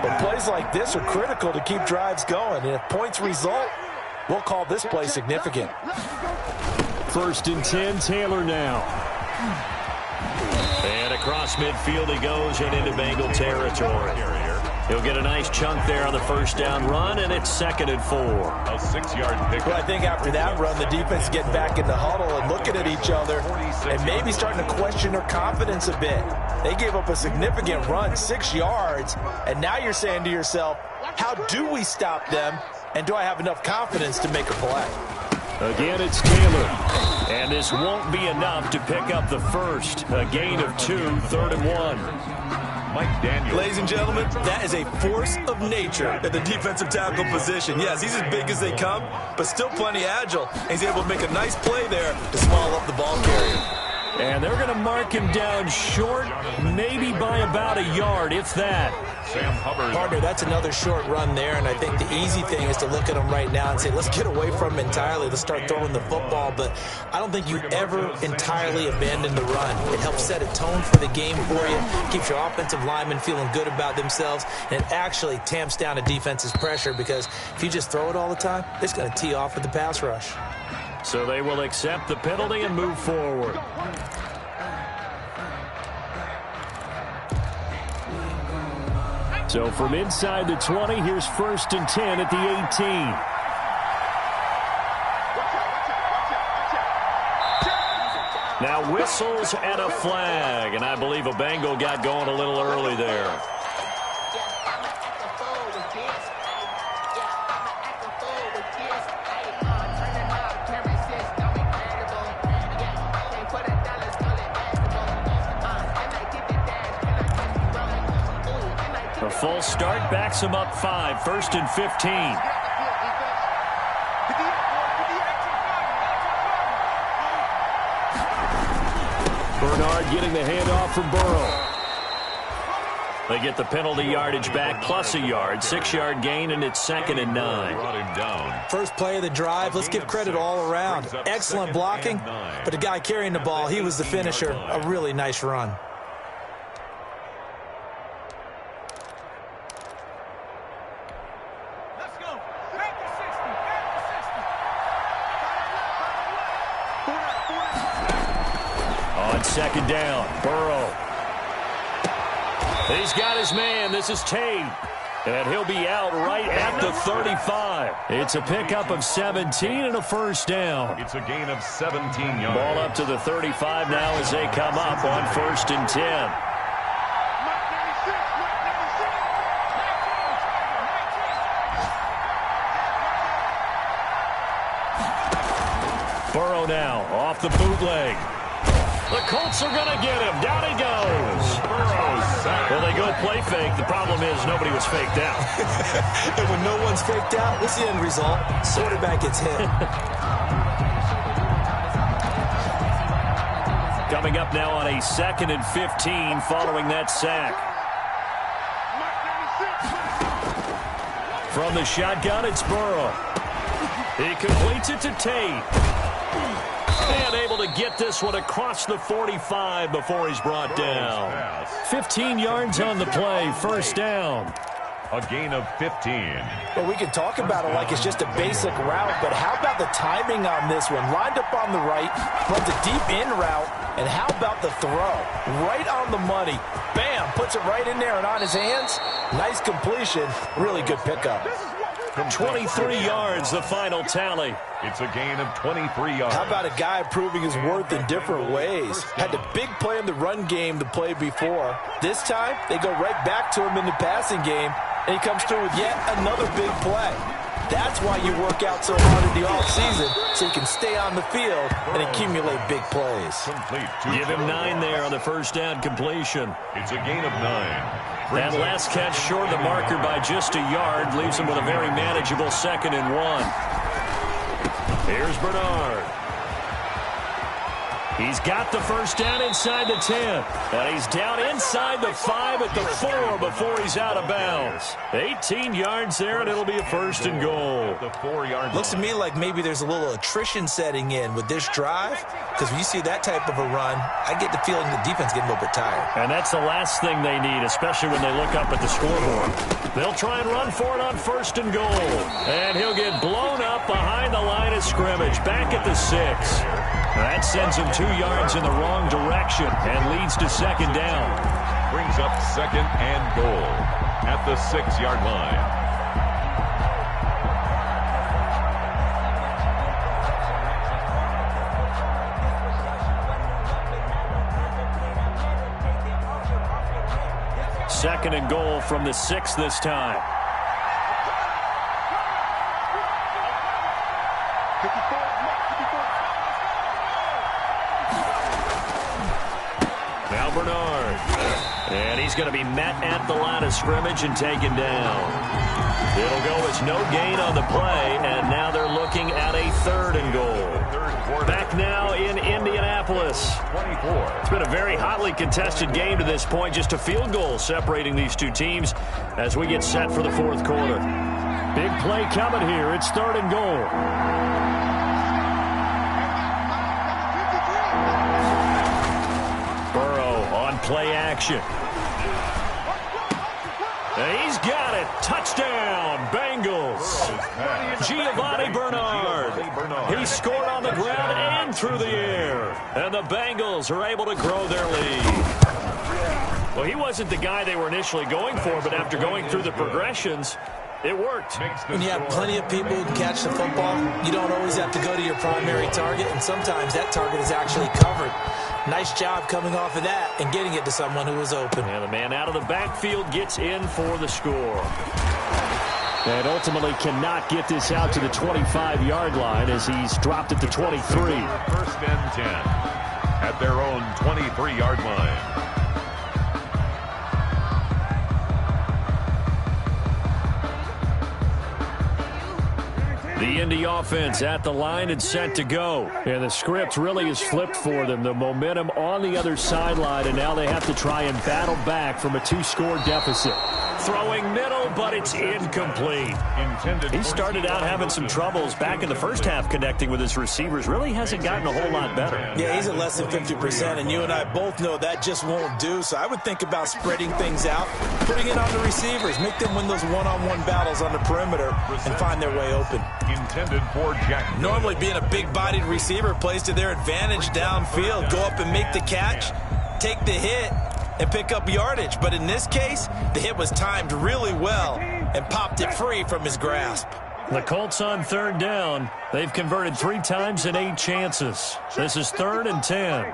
S3: But plays like this are critical to keep drives going. And if points result, we'll call this play significant.
S1: 1st and 10, Taylor now. And across midfield he goes and into Bengal territory. He'll get a nice chunk there on the 1st down run, and it's 2nd and 4.
S2: A 6-yard pick.
S3: Well, I think after that run, the defense getting back in the huddle and looking at each other and maybe starting to question their confidence a bit. They gave up a significant run, 6 yards, and now you're saying to yourself, how do we stop them, and do I have enough confidence to make a play?
S1: Again, it's Taylor. And this won't be enough to pick up the 1st. A gain of 2, 3rd and 1.
S2: Mike Daniels.
S3: Ladies and gentlemen, that is a force of nature at the defensive tackle position. Yes, he's as big as they come, but still plenty agile. He's able to make a nice play there to swallow up the ball carrier.
S1: And they're going to mark him down short, maybe by about a yard, if that.
S2: Sam Hubbard.
S3: Partner, that's another short run there, and I think the easy thing is to look at him right now and say, let's get away from him entirely. Let's start throwing the football, but I don't think you ever entirely abandon the run. It helps set a tone for the game for you, keeps your offensive linemen feeling good about themselves, and it actually tamps down a defense's pressure because if you just throw it all the time, it's going to tee off with the pass rush.
S1: So they will accept the penalty and move forward. So from inside the 20, here's 1st and 10 at the 18. Now whistles and a flag, and I believe a Bengal got going a little early there. A full start backs him up 5, 1st and 15. Bernard getting the handoff from Burrow. They get the penalty yardage back plus a yard, 6-yard gain, and it's 2nd and 9.
S2: Brought him down.
S3: First play of the drive, let's give credit all around. Excellent blocking, but the guy carrying the ball, he was the finisher. A really nice run.
S1: On 2nd down, Burrow. He's got his man. This is Tate. And he'll be out right at the 35. It's a pickup of 17 and a 1st down.
S2: It's a gain of 17 yards.
S1: Ball up to the 35 now as they come up on 1st and 10. Burrow now off the bootleg. The Colts are going to get him. Down he goes. Well, they go play fake. The problem is nobody was faked out.
S3: And when no one's faked out, what's the end result? Quarterback gets hit.
S1: Coming up now on a 2nd and 15 following that sack. From the shotgun, it's Burrow. He completes it to Tate. And able to get this one across the 45 before he's brought down. 15 yards on the play, 1st down.
S2: A gain of 15.
S3: Well, we can talk about it like it's just a basic route, but how about the timing on this one? Lined up on the right, runs a deep in route, and how about the throw? Right on the money. Bam, puts it right in there and on his hands. Nice completion, really good pickup.
S1: 23 yards, the final tally.
S2: It's a gain of 23 yards.
S3: How about a guy proving his worth in different ways? Had the big play in the run game to play before. This time, they go right back to him in the passing game, and he comes through with yet another big play. That's why you work out so hard in the offseason, so you can stay on the field and accumulate big plays.
S1: Give him 9 there on the first down completion.
S2: It's a gain of 9.
S1: That last catch short of the marker by just a yard leaves him with a very manageable 2nd and 1. Here's Bernard. He's got the first down inside the 10. And he's down inside the 5 at the 4 before he's out of bounds. 18 yards there, and it'll be a 1st and goal.
S2: The 4-yard
S3: Looks to me like maybe there's a little attrition setting in with this drive, because when you see that type of a run, I get the feeling the defense getting a little bit tired.
S1: And that's the last thing they need, especially when they look up at the scoreboard. They'll try and run for it on 1st and goal. And he'll get blown up behind the line of scrimmage, back at the 6. That sends him 2 yards in the wrong direction and leads to 2nd down.
S2: brings up 2nd and goal at the 6-yard line.
S1: Second and goal from the 6 this time. Now Bernard. And he's going to be met at the line of scrimmage and taken down. It'll go as no gain on the play, and now they're looking at a 3rd and goal. Back now in Indianapolis.
S2: 24.
S1: It's been a very hotly contested game to this point. Just a field goal separating these two teams as we get set for the 4th quarter. Big play coming here. It's 3rd and goal. Burrow on play action. And he's got it. Touchdown, Bengals. Giovanni Bernard. He scored on the ground and through the air. And the Bengals are able to grow their lead. Well, he wasn't the guy they were initially going for, but after going through the progressions, it worked.
S3: When you have plenty of people who can catch the football, you don't always have to go to your primary target, and sometimes that target is actually covered. Nice job coming off of that and getting it to someone who was open.
S1: And the man out of the backfield gets in for the score. And ultimately cannot get this out to the 25-yard line as he's dropped it to 23.
S2: 1st and 10 at their own 23-yard line.
S1: The Indy offense at the line and set to go. And the script really is flipped for them. The momentum on the other sideline, and now they have to try and battle back from a 2-score deficit. Throwing middle, but it's incomplete. He started out having some troubles back in the first half connecting with his receivers. Really hasn't gotten a whole lot better.
S3: Yeah, he's at less than 50%, and you and I both know that just won't do. So I would think about spreading things out, putting it on the receivers, make them win those one-on-one battles on the perimeter and find their way open.
S2: Intended for Jack.
S3: Normally being a big-bodied receiver plays to their advantage downfield. Go up and make the catch, take the hit, and pick up yardage. But in this case, the hit was timed really well and popped it free from his grasp.
S1: The Colts on 3rd down. They've converted 3 times in 8 chances. This is 3rd and 10.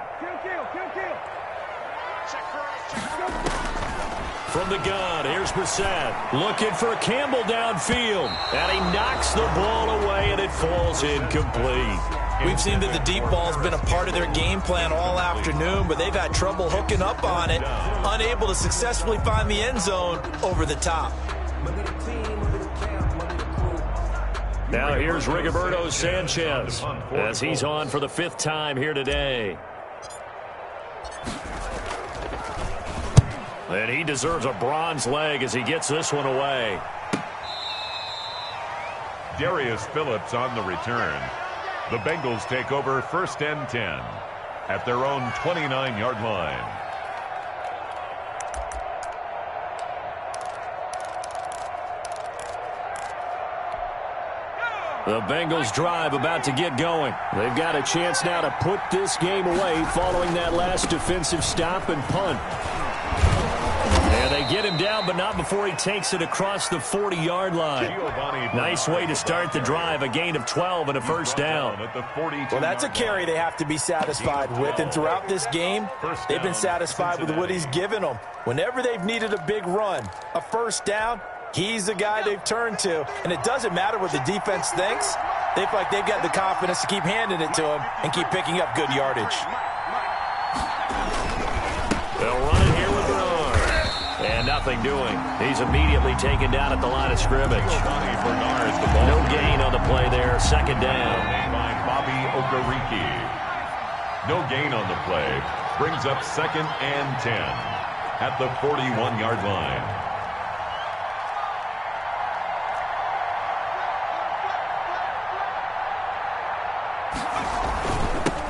S1: From the gun, here's Brissett. Looking for Campbell downfield. And he knocks the ball away, and it falls incomplete.
S3: We've seen that the deep ball's been a part of their game plan all afternoon, but they've had trouble hooking up on it, unable to successfully find the end zone over the top.
S1: Now here's Rigoberto Sanchez as he's on for the 5th time here today. And he deserves a bronze leg as he gets this one away.
S2: Darius Phillips on the return. The Bengals take over 1st and 10 at their own 29-yard line.
S1: The Bengals drive about to get going. They've got a chance now to put this game away following that last defensive stop and punt. And they get him down, but not before he takes it across the 40-yard line. Nice way to start the drive, a gain of 12 and a first down.
S3: Well, that's a carry they have to be satisfied with, and throughout this game, they've been satisfied with what he's given them. Whenever they've needed a big run, a first down, he's the guy they've turned to, and it doesn't matter what the defense thinks. They feel like they've got the confidence to keep handing it to him and keep picking up good yardage.
S1: They'll run it here with Bernard. And nothing doing. He's immediately taken down at the line of scrimmage. No gain on the play there. Second down.
S2: By Bobby Okereke. No gain on the play. Brings up second and 10 at the 41-yard line.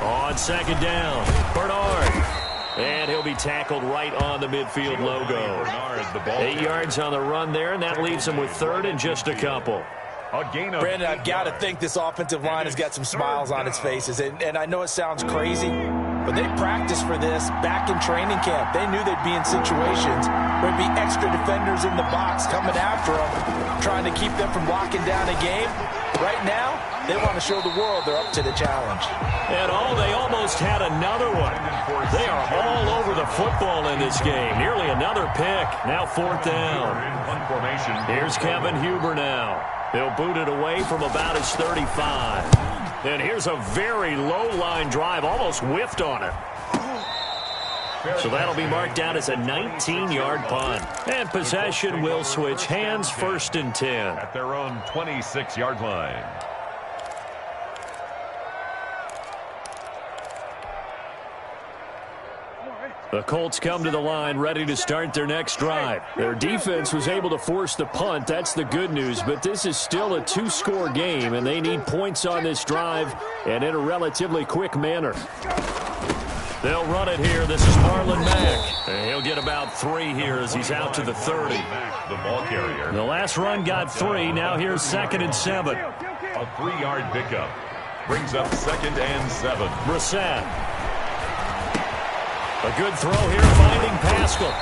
S1: On second down, Bernard. And he'll be tackled right on the midfield logo. 8 yards on the run there, and that leaves him with third and just a couple.
S3: Brandon, I've got to think this offensive line has got some smiles on its faces. And I know it sounds crazy, but they practiced for this back in training camp. They knew they'd be in situations where there'd be extra defenders in the box coming after them, trying to keep them from locking down a game. Right now, they want to show the world they're up to the challenge.
S1: And they almost had another one. They are all over the football in this game. Nearly another pick. Now fourth down. Here's Kevin Huber now. He'll boot it away from about his 35. And here's a very low-line drive, almost whiffed on it. So that'll be marked down as a 19-yard punt. And possession will switch hands, first and 10.
S2: At their own 26-yard line.
S1: The Colts come to the line ready to start their next drive. Their defense was able to force the punt. That's the good news. But this is still a two-score game, and they need points on this drive and in a relatively quick manner. They'll run it here. This is Marlon Mack. And he'll get about 3 here as he's out to the 30.
S2: The ball carrier.
S1: The last run got 3. Now here's second and 7.
S2: A 3-yard pickup. Brings up second and 7.
S1: Brissett. A good throw here, finding Pascal.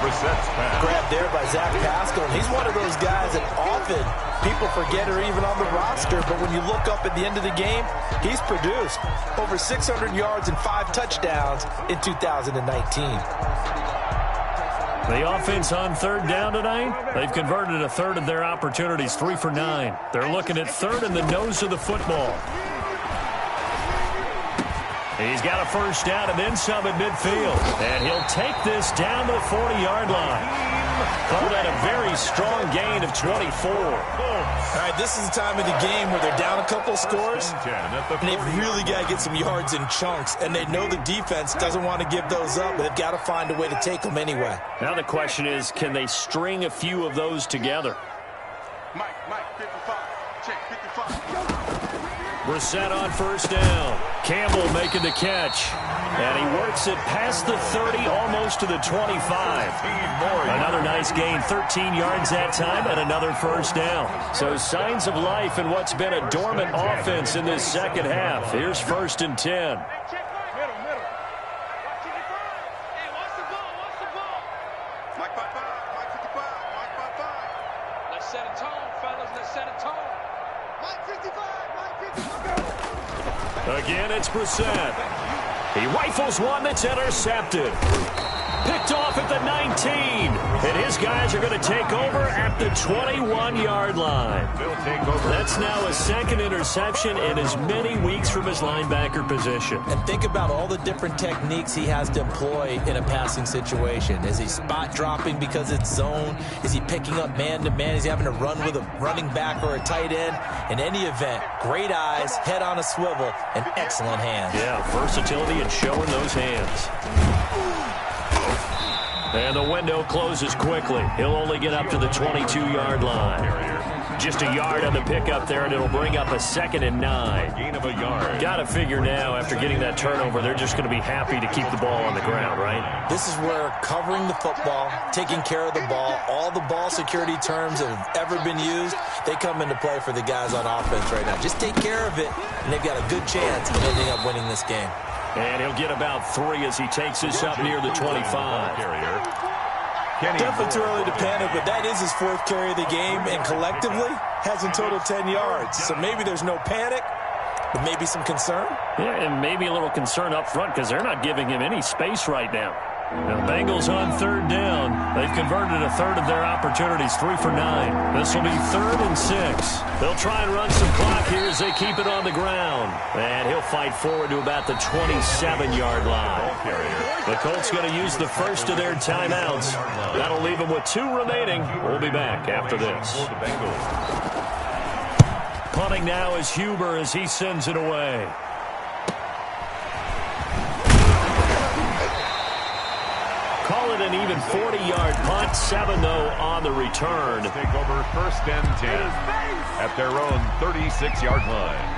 S2: Brissett's pass.
S3: Grabbed there by Zach Pascal. He's one of those guys that often people forget are even on the roster, but when you look up at the end of the game, he's produced over 600 yards and 5 touchdowns in 2019.
S1: The offense on third down tonight, they've converted a third of their opportunities, 3 for 9. They're looking at third in the nose of the football. He's got a first down and then some at midfield. And he'll take this down to the 40-yard line. Called that a very strong gain of 24.
S3: All right, this is the time of the game where they're down a couple scores, and they've really got to get some yards in chunks, and they know the defense doesn't want to give those up, but they've got to find a way to take them anyway.
S1: Now the question is, can they string a few of those together?
S4: Mike, 55. Check, 55.
S1: Brissett on first down. Campbell making the catch. And he works it past the 30, almost to the 25. Another nice gain, 13 yards that time, and another first down. So signs of life in what's been a dormant offense in this second half. Here's first and 10.
S4: Middle. Hey, watch the ball. Mike 55, Mike 55, Mike 55. Let's set a tone, fellas. Let's set a tone. Mike 55, Mike 55.
S1: Again, it's Brissett. He rifles one that's intercepted. Picked off at the 19. And his guys are going to take over at the 21-yard line. That's now a second interception in as many weeks from his linebacker position.
S3: And think about all the different techniques he has to employ in a passing situation. Is he spot dropping because it's zone? Is he picking up man-to-man? Is he having to run with a running back or a tight end? In any event, great eyes, head on a swivel, and excellent hands.
S1: Yeah, versatility and showing those hands. And the window closes quickly. He'll only get up to the 22-yard line. Just a yard on the pickup there, and it'll bring up a second and 9.
S2: Gain of a yard.
S1: Got to figure now, after getting that turnover, they're just going to be happy to keep the ball on the ground, right?
S3: This is where covering the football, taking care of the ball, all the ball security terms that have ever been used, they come into play for the guys on offense right now. Just take care of it, and they've got a good chance of ending up winning this game.
S1: And he'll get about 3 as he takes this up near the 25.
S3: Definitely too early to panic, but that is his 4th carry of the game, and collectively has in total 10 yards. So maybe there's no panic, but maybe some concern.
S1: Yeah, and maybe a little concern up front because they're not giving him any space right now. Now, the Bengals on 3rd down. They've converted a third of their opportunities, 3 for 9. This will be 3rd and 6. They'll try and run some clock here as they keep it on the ground. And he'll fight forward to about the 27-yard line. The Colts going to use the first of their timeouts. That'll leave them with 2 remaining. We'll be back after this. Punting now is Huber as he sends it away. Call it an even 40-yard punt. 7, though, on the return.
S2: Take over 1st and 10 at their own 36-yard line.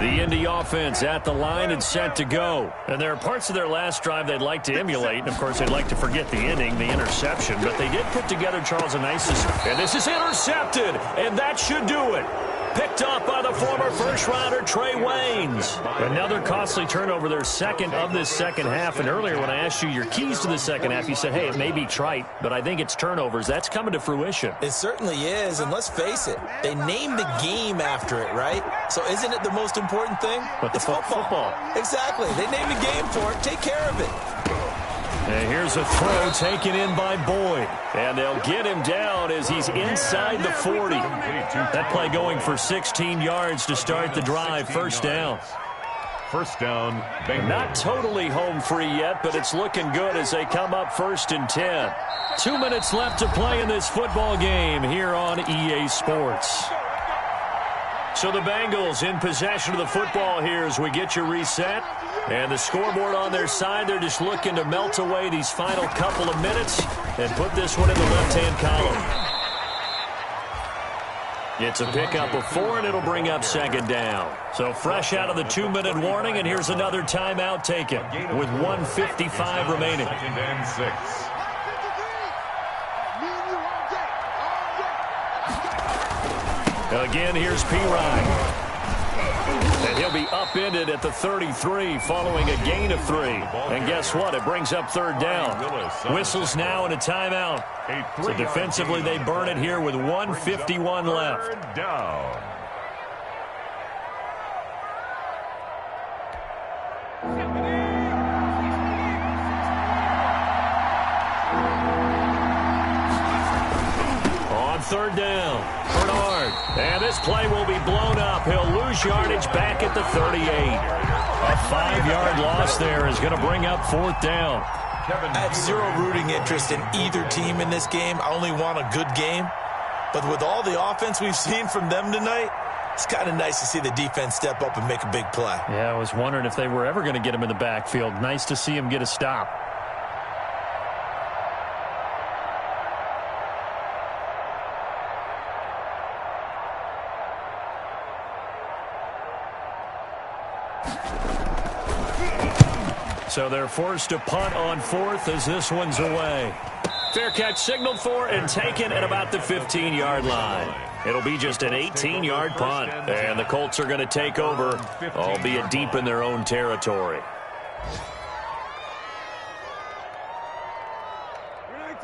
S1: The Indy offense at the line and set to go. And there are parts of their last drive they'd like to emulate. And, of course, they'd like to forget the ending, the interception. But they did put together, Charles, a nice system. And this is intercepted, and that should do it. Picked off by the former first-rounder Trey Waynes. Another costly turnover, their 2nd of this second half. And earlier when I asked you your keys to the second half, you said, hey, it may be trite, but I think it's turnovers. That's coming to fruition.
S3: It certainly is, and let's face it, they named the game after it, right? So isn't it the most important thing?
S1: But the football.
S3: Exactly. They named the game for it. Take care of it.
S1: And here's a throw taken in by Boyd. And they'll get him down as he's inside the 40. That play going for 16 yards to start the drive. 1st down.
S2: 1st down, Bengals.
S1: Not totally home free yet, but it's looking good as they come up 1st and 10. 2 minutes left to play in this football game here on EA Sports. So the Bengals in possession of the football here as we get you reset. And the scoreboard on their side, they're just looking to melt away these final couple of minutes and put this one in the left-hand column. It's a pickup of 4, and it'll bring up 2nd down. So fresh out of the 2-minute warning, and here's another timeout taken with 1:55 remaining.
S2: 2nd and 6.
S1: Again, here's P. And he'll be upended at the 33 following a gain of 3. And guess what? It brings up 3rd down. Whistles now and a timeout. So defensively, they burn it here with 1:51 left.
S2: 3rd down.
S1: On 3rd down, Bernard. And this play will be blown up. He'll lose yardage back at the 38. A 5-yard loss there is going to bring up 4th down.
S3: I have zero rooting interest in either team in this game. I only want a good game. But with all the offense we've seen from them tonight, it's kind of nice to see the defense step up and make a big play.
S1: Yeah, I was wondering if they were ever going to get him in the backfield. Nice to see him get a stop. So they're forced to punt on 4th as this one's away. Fair catch signaled for and taken at about the 15-yard line. It'll be just an 18-yard punt. And the Colts are going to take over, albeit deep in their own territory.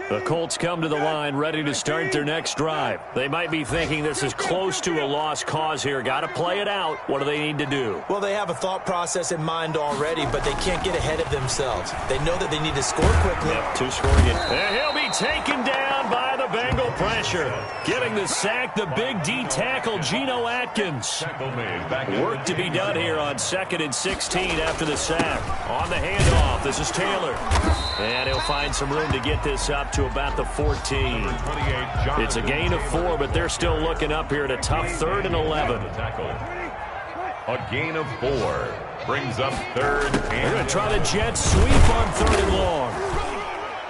S1: The Colts come to the line ready to start their next drive. They might be thinking this is close to a lost cause here. Got to play it out. What do they need to do?
S3: Well, they have a thought process in mind already, but they can't get ahead of themselves. They know that they need to score quickly.
S1: Yep, 2 scoring it. And he'll be taken down by the Bengal pressure. Getting the sack, the big D tackle, Geno Atkins. Work to be done here on 2nd and 16 after the sack. On the handoff, this is Taylor. And he'll find some room to get this up to about the 14. It's a gain of 4, but they're still looking up here at a tough 3rd and 11.
S2: A gain of 4 brings up 3rd and...
S1: They're going to try the jet sweep on 3rd and long.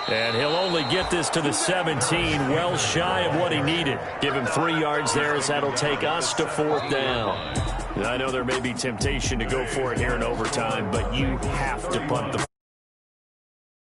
S1: And he'll only get this to the 17, well shy of what he needed. Give him 3 yards there as that'll take us to 4th down. I know there may be temptation to go for it here in overtime, but you have to punt the